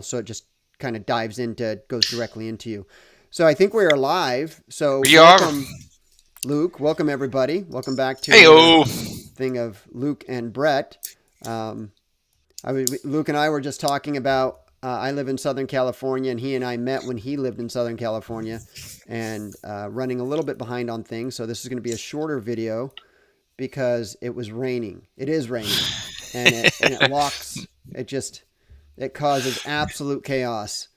so it just kind of goes directly into you. So I think we are live. So We are. welcome, Luke. Welcome everybody. Welcome back to Hey, another oh. thing of Luke and Brett. Um, Luke and I were just talking about. I live in Southern California, and he and I met when he lived in Southern California, and running a little bit behind on things. So this is going to be a shorter video because it was raining. It is raining, and it locks. It causes absolute chaos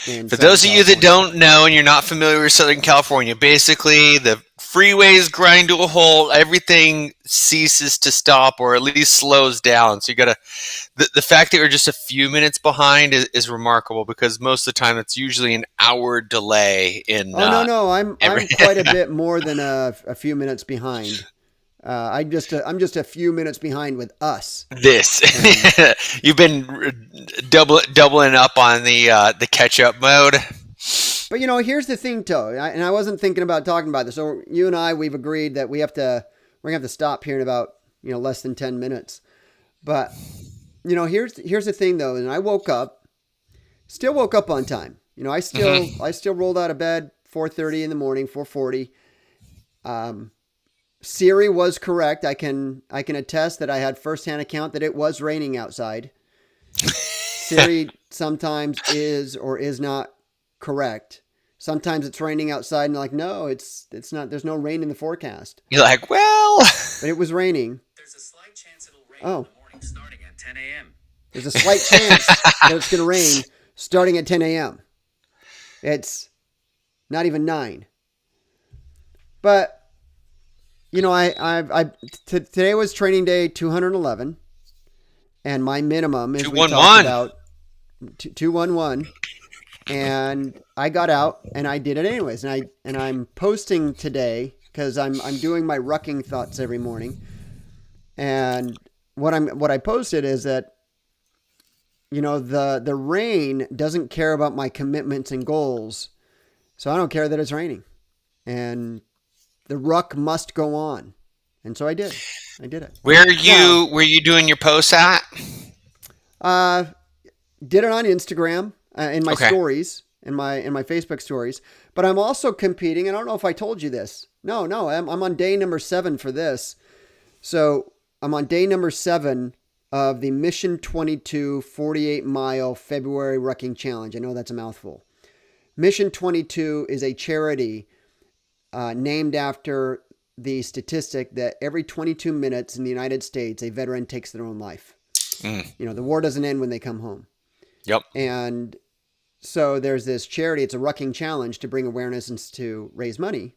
in For Southern those of you that California. don't know and you're not familiar with Southern California, basically the freeways grind to a halt. Everything ceases to stop or at least slows down. So you got to. The fact that you're just a few minutes behind is remarkable because most of the time it's usually an hour delay in Oh no, I'm every. I'm quite a bit more than a few minutes behind. I'm just a few minutes behind with us, This and you've been doubling up on the catch up mode. but here's the thing, Toe, and I wasn't thinking about talking about this. So you and I, we've agreed that we're gonna have to stop here in about less than 10 minutes. But here's the thing though, and I still woke up on time. I still rolled out of bed 4:30 in the morning, 4:40. Siri was correct. I can attest that I had firsthand account that it was raining outside. Siri sometimes is or is not correct. Sometimes it's raining outside and they're like, no, it's not. There's no rain in the forecast, You're like, well, but it was raining. There's a slight chance it'll rain Oh, in the morning starting at 10 a.m. there's a slight chance that it's going to rain starting at 10 a.m. It's not even 9. But today was training day 211, and my minimum, as we talked 211. about, 211, and I got out and I did it anyways, and I'm posting today because I'm doing my rucking thoughts every morning, and what I posted is that the rain doesn't care about my commitments and goals, so I don't care that it's raining, and the ruck must go on. And so I did. I did it. Where are Now, you doing your posts at? uh, did it on Instagram, in my Okay. stories, in my Facebook stories. But I'm also competing, and I don't know if I told you this. No, I'm on day number 7 for this. So I'm on day number 7 of the Mission 22 48-mile February Rucking Challenge. I know that's a mouthful. Mission 22 is a charity named after the statistic that every 22 minutes in the United States, a veteran takes their own life. Mm, The war doesn't end when they come home. yep. And so there's this charity. It's a rucking challenge to bring awareness and to raise money.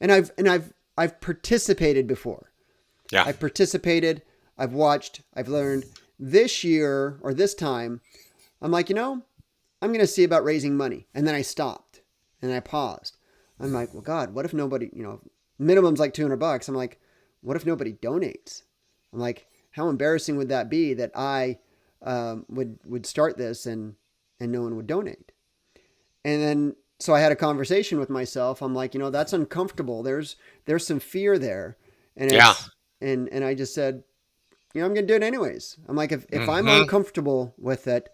And I've participated before. Yeah. I've participated. I've watched. I've learned. This year or this time, I'm like, I'm going to see about raising money. And then I stopped and I paused. I'm like, well, God, what if nobody, minimum's like $200. I'm like, what if nobody donates? I'm like, how embarrassing would that be that I would start this and no one would donate? And then so I had a conversation with myself. I'm like, that's uncomfortable. There's some fear there, and Yeah. and I just said, I'm gonna do it anyways. I'm like, if I'm Hmm. uncomfortable with it,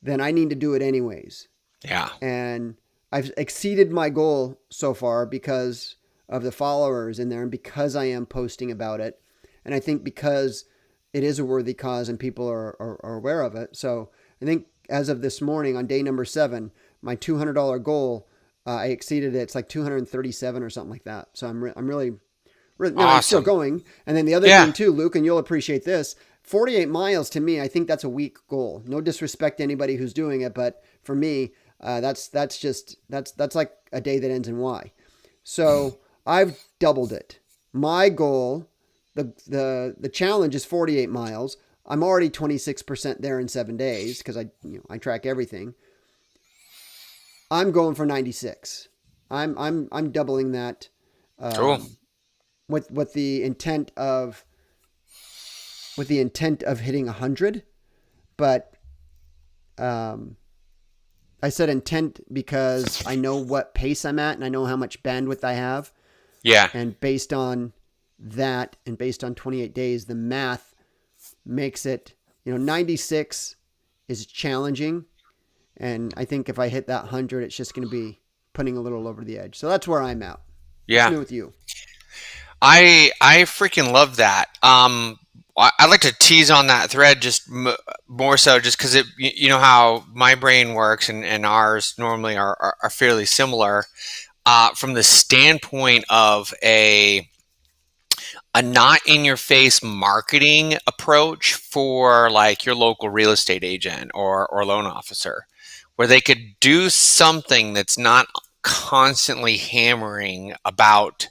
then I need to do it anyways. Yeah. And I've exceeded my goal so far because of the followers in there and because I am posting about it. And I think because it is a worthy cause and people are aware of it. So I think as of this morning on day number 7, my $200 goal, I exceeded it. It's like 237 or something like that. So I'm really, no, I'm still Awesome. going. And then the other Yeah. thing too, Luke, and you'll appreciate this, 48 miles to me, I think that's a weak goal. No disrespect to anybody who's doing it, but for me, that's like a day that ends in Y. So I've doubled it. My goal, the challenge is 48 miles. I'm already 26% there in 7 days because I track everything. I'm going for 96. I'm doubling that, Cool. with the intent of hitting 100, but I said intent because I know what pace I'm at and I know how much bandwidth I have. Yeah. And based on that and based on 28 days, the math makes it, 96 is challenging. And I think if I hit that 100, it's just going to be putting a little over the edge. So that's where I'm at. Yeah. What's new with you? I freaking love that. I'd like to tease on that thread just more so just because you know how my brain works and ours normally are fairly similar from the standpoint of a not in your face marketing approach for like your local real estate agent or loan officer, where they could do something that's not constantly hammering about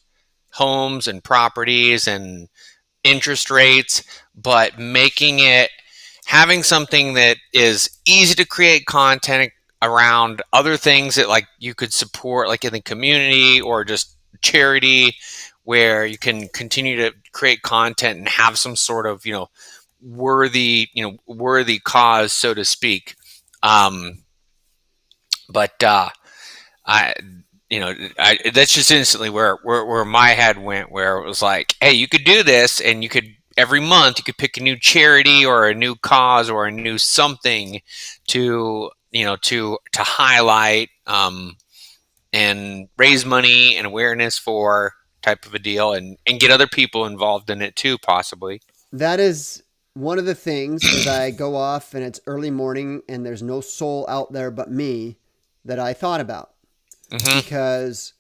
homes and properties and interest rates, but having something that is easy to create content around other things that like you could support like in the community or just charity, where you can continue to create content and have some sort of worthy cause, so to speak. But I that's just instantly where my head went, where it was like, hey, you could do this, and you could every month you could pick a new charity or a new cause or a new something to highlight and raise money and awareness for type of a deal, and get other people involved in it too, possibly. That is one of the things as I go off and it's early morning and there's no soul out there but me that I thought about. Mm-hmm. Because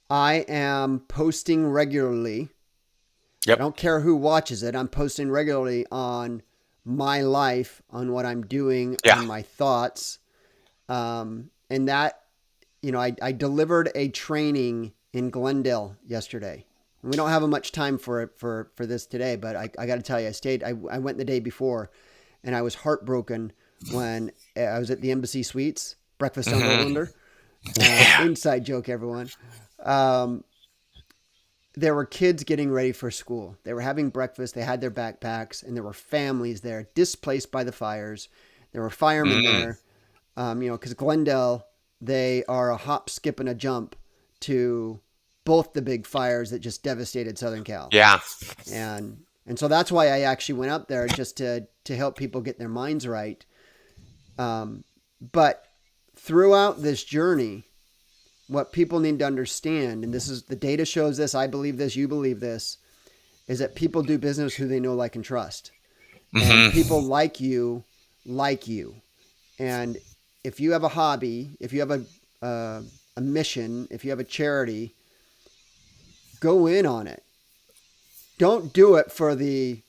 I am posting regularly. Yep. I don't care who watches it. I'm posting regularly on my life, on what I'm doing, on my thoughts. And that, I delivered a training in Glendale yesterday. And we don't have much time for this today, but I got to tell you, I went the day before and I was heartbroken when I was at the Embassy Suites, breakfast on Overlander. Inside joke, everyone. There were kids getting ready for school. They were having breakfast. They had their backpacks, and there were families there displaced by the fires. There were firemen there. Because Glendale, they are a hop, skip, and a jump to both the big fires that just devastated Southern Cal. Yeah. And so that's why I actually went up there, just to help people get their minds right. But throughout this journey, what people need to understand, and this is the data shows this, I believe this, you believe this, is that people do business who they know, like, and trust. Mm-hmm. And people like you. And if you have a hobby, if you have a mission, if you have a charity, go in on it. Don't do it for the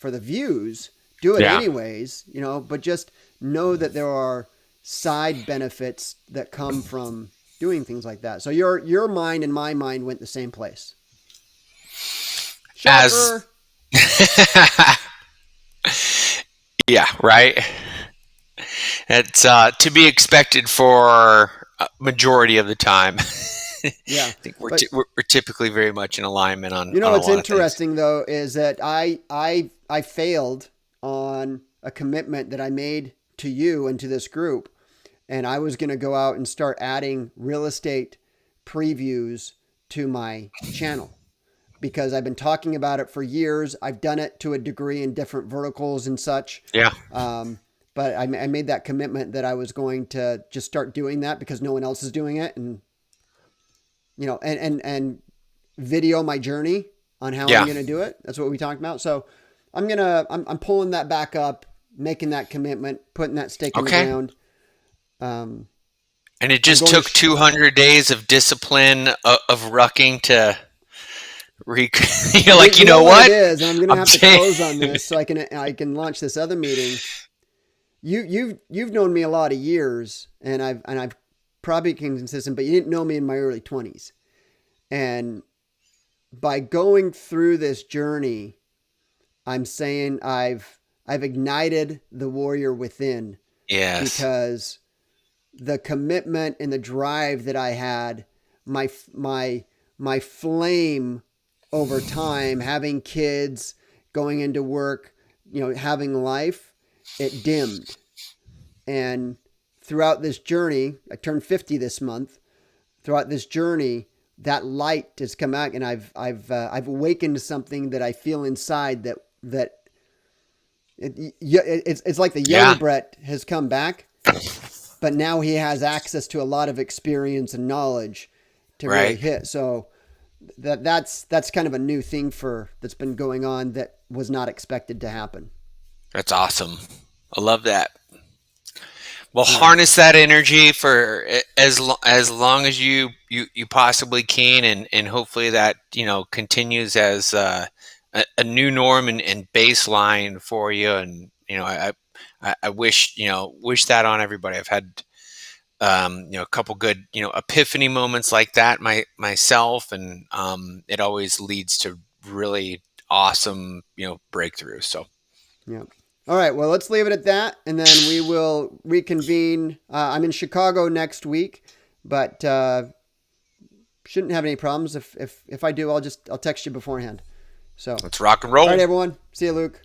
views. Do it anyways, but just know that there are side benefits that come from doing things like that. So your mind and my mind went the same place. Shocker. Yeah, right. It's to be expected for a majority of the time. Yeah, I think we're typically very much in alignment on. What's interesting though is that I failed on a commitment that I made to you and to this group, and I was going to go out and start adding real estate previews to my channel because I've been talking about it for years. I've done it to a degree in different verticals and such. Yeah. But I made that commitment that I was going to just start doing that because no one else is doing it, and and video my journey on how I'm going to do it. That's what we talked about. So I'm pulling that back up, making that commitment, putting that stake in the ground. And it just took 200 days of discipline of rucking to you know what it is, and I'm going to have to close on this so I can launch this other meeting. You've known me a lot of years, and I've probably been consistent, but you didn't know me in my early 20s. And by going through this journey, I'm saying I've ignited the warrior within. Yes. Because the commitment and the drive that I had, my flame over time, having kids, going into work, having life, it dimmed. And throughout this journey, I turned 50 this month. Throughout this journey, that light has come out, and I've awakened something that I feel inside that it's like the young Brett has come back, but now he has access to a lot of experience and knowledge to really Right. hit. So that's kind of a new thing that's been going on that was not expected to happen. That's awesome. I love that. Well, harness that energy for as long as you possibly can, and hopefully that continues as a new norm and baseline for you. And I wish that on everybody. I've had a couple good epiphany moments like that myself, and it always leads to really awesome breakthroughs. So Yeah. All right. Well, let's leave it at that, and then we will reconvene. I'm in Chicago next week, but shouldn't have any problems. If I do, I'll text you beforehand. So, let's rock and all roll. right, everyone. See you, Luke.